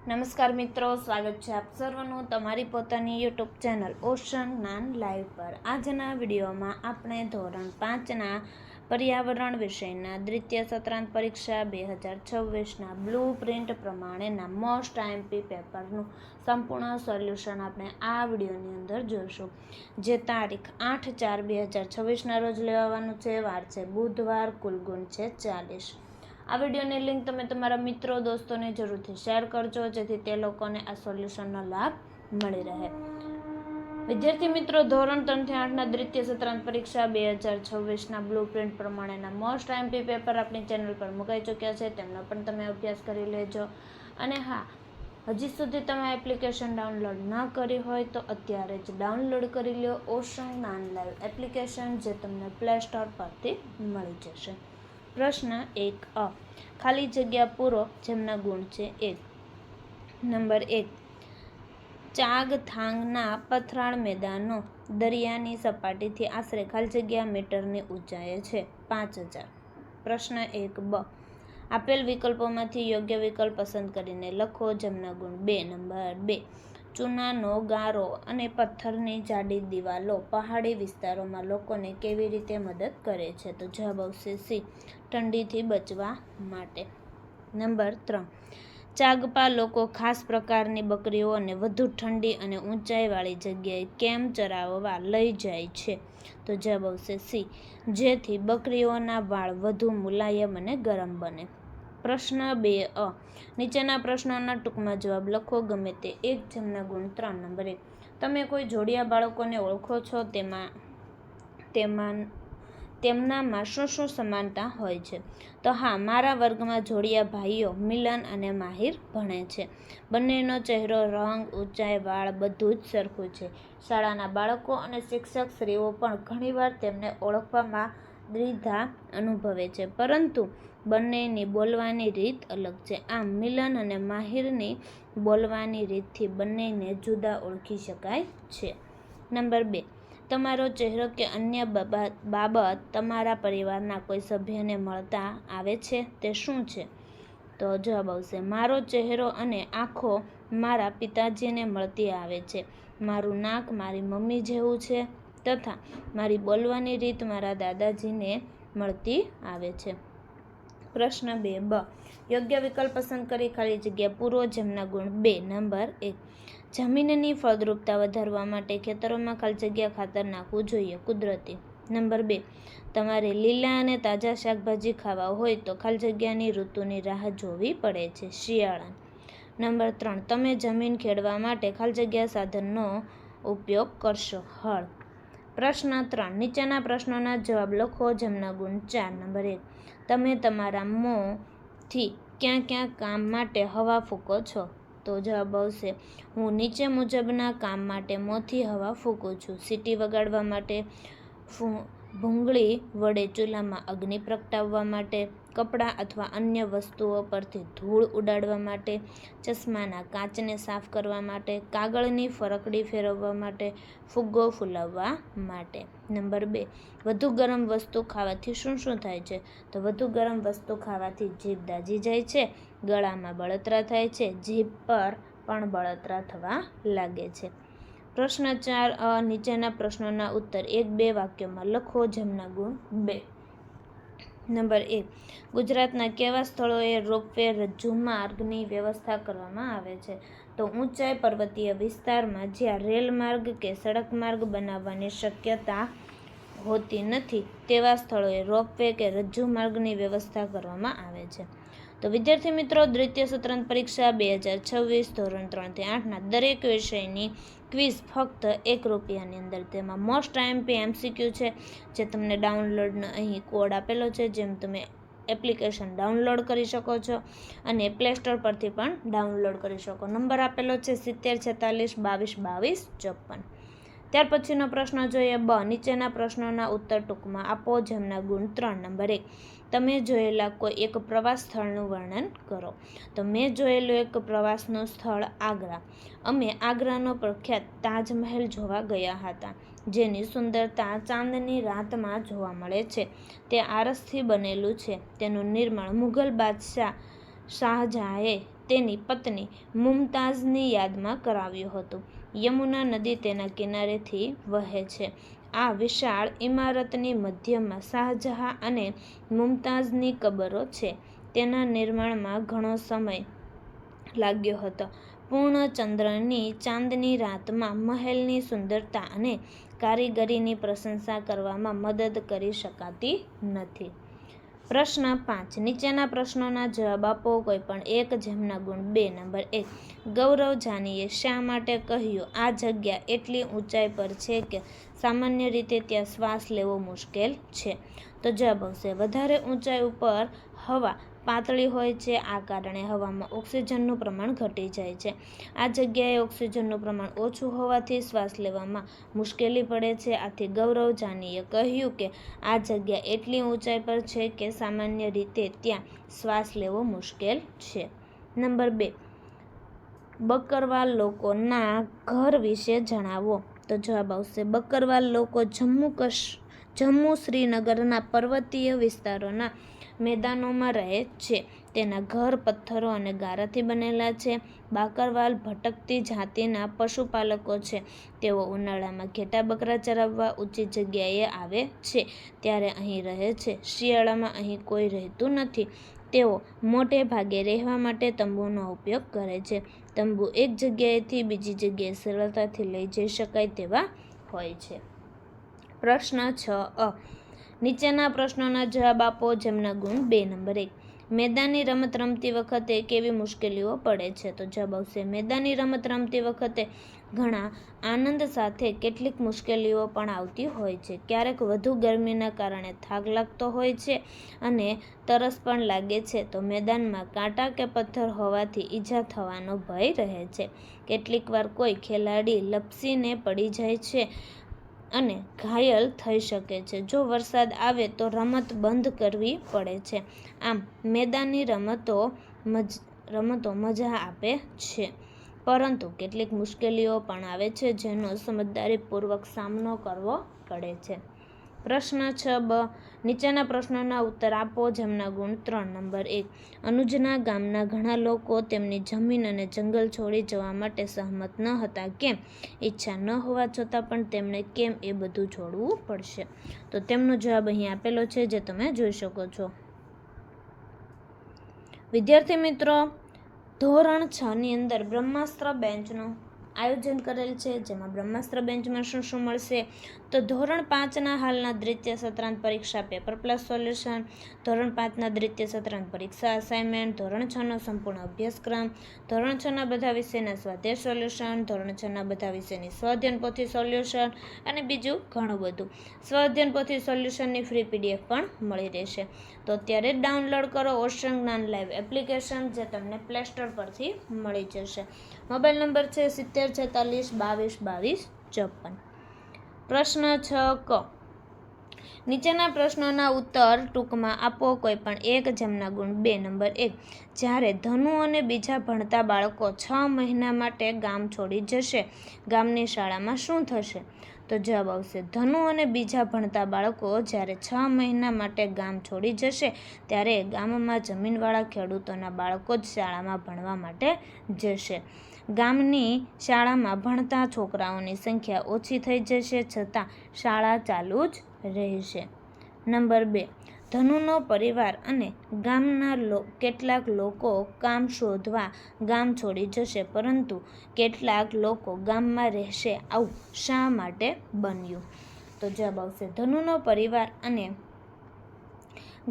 નમસ્કાર મિત્રો, સ્વાગત છે આપ સર્વનું તમારી પોતાની યુટ્યુબ ચેનલ ઓશન જ્ઞાન લાઈવ પર। આજના વિડીયોમાં આપણે ધોરણ 5ના પર્યાવરણ વિષયના દ્વિતીય સત્રાંત પરીક્ષા 2026ના બ્લુ પ્રિન્ટ પ્રમાણેના મોસ્ટ આઈએમપી પેપરનું સંપૂર્ણ સોલ્યુશન આપણે આ વિડીયોની અંદર જોઈશું, જે તારીખ 8/4/2026ના રોજ લેવાનું છે। વાર છે બુધવાર, કુલ ગુણ છે 40। આ વિડીયોની લિંક તમે તમારા મિત્રો દોસ્તોને જરૂરથી શેર કરજો, જેથી તે લોકોને આ સોલ્યુશનનો લાભ મળી રહે। વિદ્યાર્થી મિત્રો, ધોરણ 3 થી 8ના દ્વિતીય સત્રાંત પરીક્ષા 2026ના બ્લુ પ્રિન્ટ પ્રમાણેના મોસ્ટ આઈએમપી પેપર આપણી ચેનલ પર મુકાઈ ચૂક્યા છે, તેમનો પણ તમે અભ્યાસ કરી લેજો। અને હા, હજી સુધી તમે એપ્લિકેશન ડાઉનલોડ ન કરી હોય તો અત્યારે જ ડાઉનલોડ કરી લો ઓશન જ્ઞાન લાઈવ એપ્લિકેશન, જે તમને પ્લે સ્ટોર પરથી મળી જશે। પ્રશ્ન 1 અ, ખાલી જગ્યા પૂરો, જેમના ગુણ છે 1। નંબર 1, ચાંગથાંગના પથરાળ મેદાનો દરિયાની સપાટીથી આશરે ખાલી જગ્યા મીટરની ઊંચાઈએ છે 5000। પ્રશ્ન 1 બ, આપેલ વિકલ્પોમાંથી યોગ્ય વિકલ્પ પસંદ કરીને લખો, જેમના ગુણ 2। નંબર 2, ચૂનાનો ગારો અને પથ્થરની જાડી દિવાલો પહાડી વિસ્તારોમાં લોકોને કેવી રીતે મદદ કરે છે? તો જવાબ આવશે સી, ઠંડીથી બચવા માટે। નંબર 3, ચાગપા લોકો ખાસ પ્રકારની બકરીઓને વધુ ઠંડી અને ઊંચાઈવાળી જગ્યાએ કેમ ચરાવવા લઈ જાય છે? તો જવાબ આવશે સી, જેથી બકરીઓના વાળ વધુ મુલાયમ અને ગરમ બને। પ્રશ્ન 2 અ, નીચેના પ્રશ્નોના ટૂંકમાં જવાબ લખો, ગમે તે એક, જેમના ગુણ 3। નંબર 1, તમે કોઈ જોડિયા બાળકોને ઓળખો છો? તેમનામાં શું શું સમાનતા હોય છે? તો હા, મારા વર્ગમાં જોડિયા ભાઈઓ મિલન અને માહિર ભણે છે। બંનેનો ચહેરો, રંગ, ઊંચાઈ, વાળ બધું જ સરખું છે। શાળાના બાળકો અને શિક્ષક શ્રીઓ પણ ઘણીવાર તેમને ઓળખવામાં દ્વિધા અનુભવે છે, પરંતુ બંનેની બોલવાની રીત અલગ છે। આમ મિલન અને માહિરની બોલવાની રીતથી બંનેને જુદા ઓળખી શકાય છે। નંબર 2, તમારો ચહેરો કે અન્ય બાબત તમારા પરિવારના કોઈ સભ્યને મળતા આવે છે, તે શું છે? તો જવાબ આવશે, મારો ચહેરો અને આંખો મારા પિતાજીને મળતી આવે છે। મારું નાક મારી મમ્મી જેવું છે, તથા મારી બોલવાની રીત મારા દાદાજીને મળતી આવે છે। પ્રશ્ન 2 બ, યોગ્ય વિકલ્પ પસંદ કરી ખાલી જગ્યા પૂરો, જેમના ગુણ 2। નંબર 1, જમીનની ફળદ્રુપતા વધારવા માટે ખેતરોમાં ખાલી જગ્યા ખાતર નાખવું જોઈએ, કુદરતી। નંબર 2, તમારે લીલા અને તાજા શાકભાજી ખાવા હોય તો ખાલી જગ્યાની ઋતુની રાહ જોવી પડે છે, શિયાળા। નંબર 3, તમે જમીન ખેડવા માટે ખાલી જગ્યા સાધનનો ઉપયોગ કરશો, હળ। પ્રશ્ન 3, નીચેના પ્રશ્નોના જવાબ લખો, જેમના ગુણ 4। નંબર 1, તમે તમારા મોંથી ક્યાં ક્યાં કામ માટે હવા ફૂંકો છો? તો જવાબ આવશે, હું નીચે મુજબના કામ માટે મોંથી હવા ફૂંકું છું: સીટી વગાડવા માટે, ભૂંગળી વડે ચૂલામાં અગ્નિ પ્રગટાવવા માટે, કપડાં અથવા અન્ય વસ્તુઓ પરથી ધૂળ ઉડાડવા માટે, ચશ્માના કાચને સાફ કરવા માટે, કાગળની ફરકડી ફેરવવા માટે, ફુગ્ગો ફૂલાવવા માટે। નંબર 2, વધુ ગરમ વસ્તુ ખાવાથી શું શું થાય છે? તો વધુ ગરમ વસ્તુ ખાવાથી જીભ દાઝી જાય છે, ગળામાં બળતરા થાય છે, જીભ પર પણ બળતરા થવા લાગે છે। પ્રશ્ન 4 અ, નીચેના પ્રશ્નોના ઉત્તર 1-2 વાક્યોમાં લખો, જેમના ગુણ 2। નંબર 1, ગુજરાતના કેવા સ્થળોએ રોપવે રજ્જુ માર્ગની વ્યવસ્થા કરવામાં આવે છે? તો ઊંચાઈ પર્વતીય વિસ્તારમાં જ્યાં રેલ માર્ગ કે સડક માર્ગ બનાવવાની શક્યતા હોતી નથી, તેવા સ્થળોએ રોપવે કે રજ્જુ માર્ગની વ્યવસ્થા કરવામાં આવે છે। તો વિદ્યાર્થી મિત્રો, દ્વિતીય સત્રાંત પરીક્ષા 2026 ધોરણ 3 થી 8ના દરેક વિષયની ક્વિઝ ફક્ત ₹1ની અંદર, તેમાં મોસ્ટ આઈએમપી MCQ છે, જે તમને ડાઉનલોડનો અહીં કોડ આપેલો છે, જેમ તમે એપ્લિકેશન ડાઉનલોડ કરી શકો છો અને પ્લે સ્ટોર પરથી પણ ડાઉનલોડ કરી શકો। નંબર આપેલો છે 7046222254। ત્યાર પછીનો પ્રશ્ન જોઈએ બ, નીચેના પ્રશ્નોના ઉત્તર ટૂંકમાં આપો, જેમના ગુણ 3। નંબર 1, તમે જોયેલા કોઈ એક પ્રવાસ સ્થળનું વર્ણન કરો? તો મેં જોયેલું એક પ્રવાસનું સ્થળ આગ્રા। અમે આગ્રાનો પ્રખ્યાત તાજમહેલ જોવા ગયા હતા, જેની સુંદરતા ચાંદની રાતમાં જોવા મળે છે। તે આરસથી બનેલું છે। તેનું નિર્માણ મુઘલ બાદશાહ શાહજહાંએ તેની પત્ની મુમતાઝની યાદમાં કરાવ્યું હતું. યમુના નદી તેના કિનારેથી વહે છે. આ વિશાળ ઇમારતની મધ્યમાં શાહજહાં અને મુમતાઝની કબરો છે. તેના નિર્માણમાં ઘણો સમય લાગ્યો હતો. પૂર્ણ ચંદ્રની ચાંદની રાતમાં મહેલની સુંદરતા અને કારીગરીની પ્રશંસા કરવામાં મદદ કરી શકાતી નથી. પ્રશ્ન 5. નીચેના પ્રશ્નોના જવાબ આપો. કોઈ પણ એક. જેમના ગુણ 2. નંબર 1. ગૌરવ જાનીએ શા માટે કહ્યું આ જગ્યા એટલી ઊંચાઈ પર છે કે સામાન્ય રીતે ત્યાં શ્વાસ લેવો મુશ્કેલ છે? તો જવાબ આવશે વધારે ઊંચાઈ ઉપર હવા પાતળી હોય છે. આ કારણે હવામાં ઓક્સિજનનું પ્રમાણ ઘટી જાય છે. આ જગ્યાએ ઓક્સિજનનું પ્રમાણ ઓછું હોવાથી શ્વાસ લેવામાં મુશ્કેલી પડે છે. આથી ગૌરવ જાનીએ કહ્યું કે આ જગ્યા એટલી ઊંચાઈ પર છે કે સામાન્ય રીતે ત્યાં શ્વાસ લેવો મુશ્કેલ છે. નંબર 2. બકરવાલ લોકોના ઘર વિશે જણાવો. તો જવાબ આવશે બકરવાલ લોકો જમ્મુ શ્રીનગરના પર્વતીય વિસ્તારોના મેદાનોમાં રહે છે. તેના ઘર પથ્થરો અને ગારાથી બનેલા છે. બાકરવાલ ભટકતી જાતિના પશુપાલકો છે. તેઓ ઉનાળામાં ઘેટા બકરા ચરાવવા ઊંચી જગ્યાએ આવે છે ત્યારે અહીં રહે છે. શિયાળામાં અહીં કોઈ રહેતું નથી. તેઓ મોટે ભાગે રહેવા માટે તંબુનો ઉપયોગ કરે છે. તંબુ એક જગ્યાએથી બીજી જગ્યાએ સરળતાથી લઈ જઈ શકાય તેવા હોય છે. પ્રશ્ન 6. નીચેના પ્રશ્નોના જવાબ આપો. જેમના ગુણ 2. નંબર 1. મેદાની રમત રમતી વખતે કેવી મુશ્કેલીઓ પડે છે? તો જવાબ આવશે મેદાની રમત રમતી વખતે ઘણા આનંદ સાથે કેટલીક મુશ્કેલીઓ પણ આવતી હોય છે. ક્યારેક વધુ ગરમીના કારણે થાક લાગતો હોય છે અને તરસ પણ લાગે છે. તો મેદાનમાં કાંટા કે પથ્થર હોવાથી ઈજા થવાનો ભય રહે છે. કેટલીક વાર કોઈ ખેલાડી લપસીને પડી જાય છે અને ઘાયલ થઈ શકે છે. જો વરસાદ આવે તો રમત બંધ કરવી પડે છે. આમ મેદાની રમતો મજા આપે છે, પરંતુ કેટલીક મુશ્કેલીઓ પણ આવે છે જેનો સમજદારીપૂર્વક સામનો કરવો પડે છે. પ્રશ્ન 6b. નીચેના પ્રશ્નોના ઉત્તર આપો. જેમના ગુણ 3. નંબર 1. અનુજના ગામના ઘણા લોકો તેમની જમીન અને જંગલ છોડી જવા માટે સહમત ન હતા. કેમ? ઈચ્છા ન હોવા છતાં પણ તેમણે કેમ એ બધું છોડવું પડશે? તો તેમનો જવાબ અહીં આપેલો છે જે તમે જોઈ શકો છો. વિદ્યાર્થી મિત્રો, ધોરણ 6 ની અંદર બ્રહ્માસ્ત્ર બેન્ચનું આયોજન કરેલ છે, જેમાં બ્રહ્માસ્ત્ર બેન્ચમાં શું શું મળશે? તો ધોરણ 5ના હાલના દ્વિતીય સત્રાંત પરીક્ષા પેપર પ્લસ સોલ્યુશન, ધોરણ 5ના દ્વિતીય સત્રાંત પરીક્ષા અસાઇનમેન્ટ, ધોરણ 6નો સંપૂર્ણ અભ્યાસક્રમ, ધોરણ 6ના બધા વિષયના સ્વાધ્યાય સોલ્યુશન, ધોરણ 6ના બધા વિષયની સ્વઅધ્યયન પોથી સોલ્યુશન અને બીજું ઘણું બધું. સ્વઅધ્યયન પોથી સોલ્યુશનની ફ્રી PDF પણ મળી રહેશે. તો અત્યારે ડાઉનલોડ કરો ઓશન જ્ઞાન લાઈવ એપ્લિકેશન, જે તમને પ્લે સ્ટોર પરથી મળી જશે. મોબાઈલ નંબર છે 7046222254. પ્રશ્ન 6ક. નીચેના પ્રશ્નોના ઉત્તર ટૂંકમાં આપો. કોઈ પણ એક. જેમના ગુણ 2. નંબર 1. જ્યારે ધનુ અને બીજા ભણતા બાળકો 6 મહિના માટે ગામ છોડી જશે, ગામની શાળામાં શું થશે? તો જવાબ આવશે ધનુ અને બીજા ભણતા બાળકો જ્યારે 6 મહિના માટે ગામ છોડી જશે ત્યારે ગામમાં જમીનવાળા ખેડૂતોના બાળકો જ શાળામાં ભણવા માટે જશે. ગામની શાળામાં ભણતા છોકરાઓની સંખ્યા ઓછી થઈ જશે, છતાં શાળા ચાલુ જ રહેશે. નંબર 2. ધનુનો પરિવાર અને ગામના કેટલાક લોકો કામ શોધવા ગામ છોડી જશે, પરંતુ કેટલાક લોકો ગામમાં રહેશે. આવું શા માટે બન્યું? તો જવાબ આવશે ધનુનો પરિવાર અને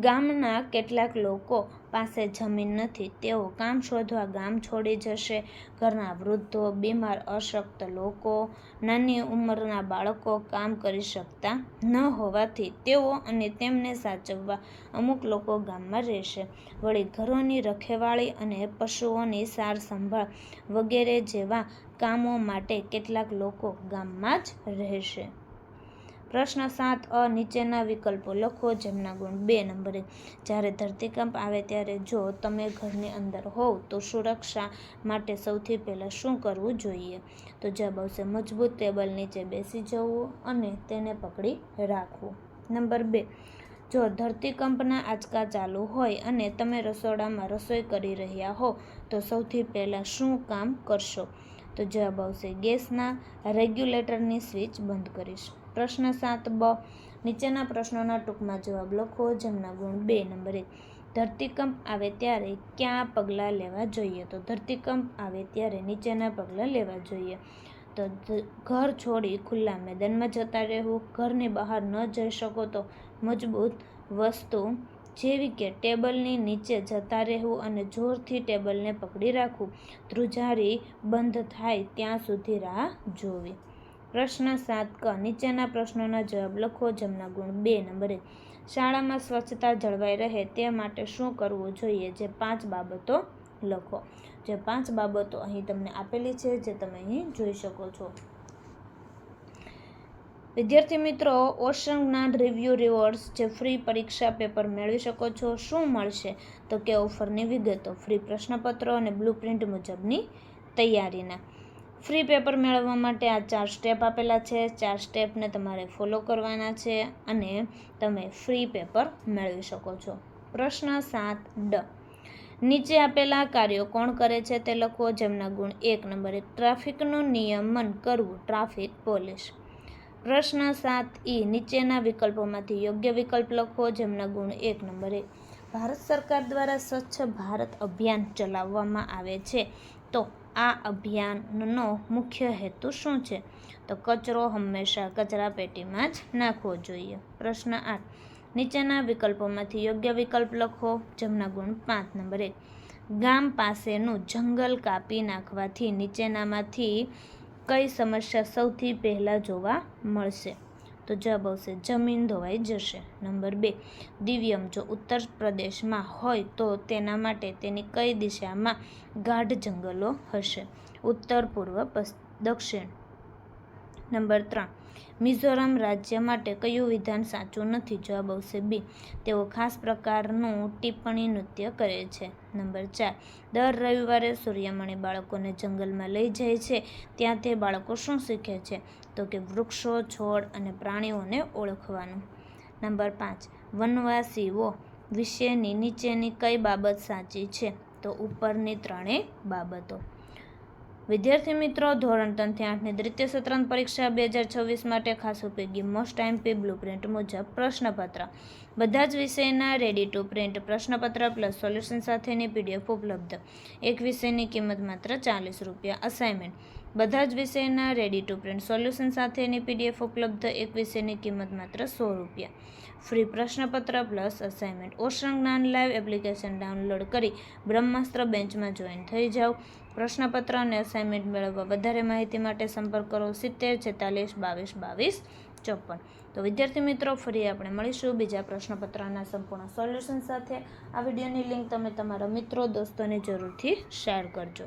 ગામના કેટલાક લોકો પાસે જમીન નથી. તેઓ કામ શોધવા ગામ છોડી જશે. ઘરના વૃદ્ધો, બીમાર, અશક્ત લોકો, નાની ઉંમરના બાળકો કામ કરી શકતા ન હોવાથી તેઓ અને તેમને સાચવવા અમુક લોકો ગામમાં રહેશે. વળી ઘરોની રખેવાળી અને પશુઓની સાર સંભાળ વગેરે જેવા કામો માટે કેટલાક લોકો ગામમાં જ રહેશે. પ્રશ્ન 7a. નીચેના વિકલ્પો લખો. જેમના ગુણ 2. નંબર 1. જ્યારે ધરતીકંપ આવે ત્યારે જો તમે ઘરની અંદર હોવ તો સુરક્ષા માટે સૌથી પહેલાં શું કરવું જોઈએ? તો જવાબ આવશે મજબૂત ટેબલ નીચે બેસી જવું અને તેને પકડી રાખવું. નંબર 2. જો ધરતીકંપના આંચકા ચાલુ હોય અને તમે રસોડામાં રસોઈ કરી રહ્યા હો તો સૌથી પહેલાં શું કામ કરશો? તો જવાબ આવશે ગેસના રેગ્યુલેટરની સ્વિચ બંધ કરીશ. પ્રશ્ન 7બ. નીચેના પ્રશ્નોના ટૂંકમાં જવાબ લખો જેમના ગુણ 2. નંબર 1. ધરતીકંપ આવે ત્યારે ક્યાં પગલાં લેવા જોઈએ? તો ધરતીકંપ આવે ત્યારે નીચેના પગલાં લેવા જોઈએ. તો ઘર છોડી ખુલ્લા મેદાનમાં જતા રહેવું, ઘરની બહાર ન જઈ શકો તો મજબૂત વસ્તુ જેવી કે ટેબલની નીચે જતા રહેવું અને જોરથી ટેબલને પકડી રાખવું, ધ્રુજારી બંધ થાય ત્યાં સુધી રાહ જોવી. પ્રશ્ન 7ક. નીચેના પ્રશ્નોના જવાબ લખો જેમના ગુણ 2. નંબર 1. શાળામાં સ્વચ્છતા જળવાઈ રહે તે માટે શું કરવું જોઈએ? જે 5 બાબતો લખો. જે 5 બાબતો અહીં તમને આપેલી છે જે તમે અહીં જોઈ શકો છો. વિદ્યાર્થી મિત્રો, ઓશન જ્ઞાન રિવ્યૂ રિવોર્ડ્સ જે ફ્રી પરીક્ષા પેપર મેળવી શકો છો. શું મળશે? તો કે ઓફરની વિગતો, ફ્રી પ્રશ્નપત્રો અને બ્લુપ્રિન્ટ મુજબની તૈયારીના. ફ્રી પેપર મેળવવા માટે આ 4 સ્ટેપ આપેલા છે. 4 સ્ટેપને તમારે ફોલો કરવાના છે અને તમે ફ્રી પેપર મેળવી શકો છો. પ્રશ્ન 7ડ. નીચે આપેલા કાર્યો કોણ કરે છે તે લખો જેમના ગુણ 1. નંબર 1. ટ્રાફિકનું નિયમન કરવું, ટ્રાફિક પોલીસ. પ્રશ્ન 7ઈ. નીચેના વિકલ્પોમાંથી યોગ્ય વિકલ્પ લખો જેમના ગુણ 1. નંબર 1. ભારત સરકાર દ્વારા સ્વચ્છ ભારત અભિયાન ચલાવવામાં આવે છે તો આ અભિયાનનો મુખ્ય હેતુ શું છે? તો કચરો હંમેશા કચરાપેટીમાં જ નાખવો જોઈએ. પ્રશ્ન 8. નીચેના વિકલ્પોમાંથી યોગ્ય વિકલ્પ લખો જેમના ગુણ 5. નંબર 1. ગામ પાસેનું જંગલ કાપી નાખવાથી નીચેનામાંથી કઈ સમસ્યા સૌથી પહેલાં જોવા મળશે? તો જવાબ આવશે જમીન ધોવાઈ જશે. નંબર 2. દિવ્યમ જો ઉત્તર પ્રદેશમાં હોય તો તેના માટે તેની કઈ દિશામાં ગાઢ જંગલો હશે? ઉત્તર, પૂર્વ, દક્ષિણ. નંબર 3. મિઝોરમ રાજ્ય માટે કયું વિધાન સાચું નથી? જવાબ આવશે બી. તેઓ ખાસ પ્રકારનું ટિપ્પણી નૃત્ય કરે છે. નંબર 4. દર રવિવારે સૂર્યમણિ બાળકોને જંગલમાં લઈ જાય છે ત્યાં તે બાળકો શું શીખે છે? તો કે વૃક્ષો, છોડ અને પ્રાણીઓને ઓળખવાનું. નંબર 5. વનવાસીઓ વિશેની નીચેની કઈ બાબત સાચી છે? તો ઉપરની 3 બાબતો. વિદ્યાર્થી મિત્રો, ધોરણ 3 થી 8ની દ્વિતીય સત્રાંત પરીક્ષા 2026 માટે ખાસ ઉપયોગી મોસ્ટ આઈએમપી બ્લુપ્રિન્ટ મુજબ પ્રશ્નપત્ર. બધા જ વિષયના રેડી ટુ પ્રિન્ટ પ્રશ્નપત્ર પ્લસ સોલ્યુશન સાથેની PDF ઉપલબ્ધ. એક વિષયની કિંમત માત્ર 40 રૂપિયા. અસાઇનમેન્ટ. બધા જ વિષયના રેડી ટુ પ્રિન્ટ સોલ્યુશન સાથેની PDF ઉપલબ્ધ. એક વિષયની કિંમત માત્ર 100 રૂપિયા. ફ્રી પ્રશ્નપત્ર પ્લસ અસાઇનમેન્ટ. ઓશન જ્ઞાન લાઈવ એપ્લિકેશન ડાઉનલોડ કરી બ્રહ્માસ્ત્ર બેન્ચમાં જોઈન થઈ જાઓ. પ્રશ્નપત્ર અને અસાઇનમેન્ટ મેળવવા વધારે માહિતી માટે સંપર્ક કરો 70 46 22 22 54. તો વિદ્યાર્થી મિત્રો, ફરી આપણે મળીશું બીજા પ્રશ્નપત્રના સંપૂર્ણ સોલ્યુશન સાથે. આ વિડીયોની લિંક તમે તમારા મિત્રો દોસ્તોને જરૂરથી શેર કરજો.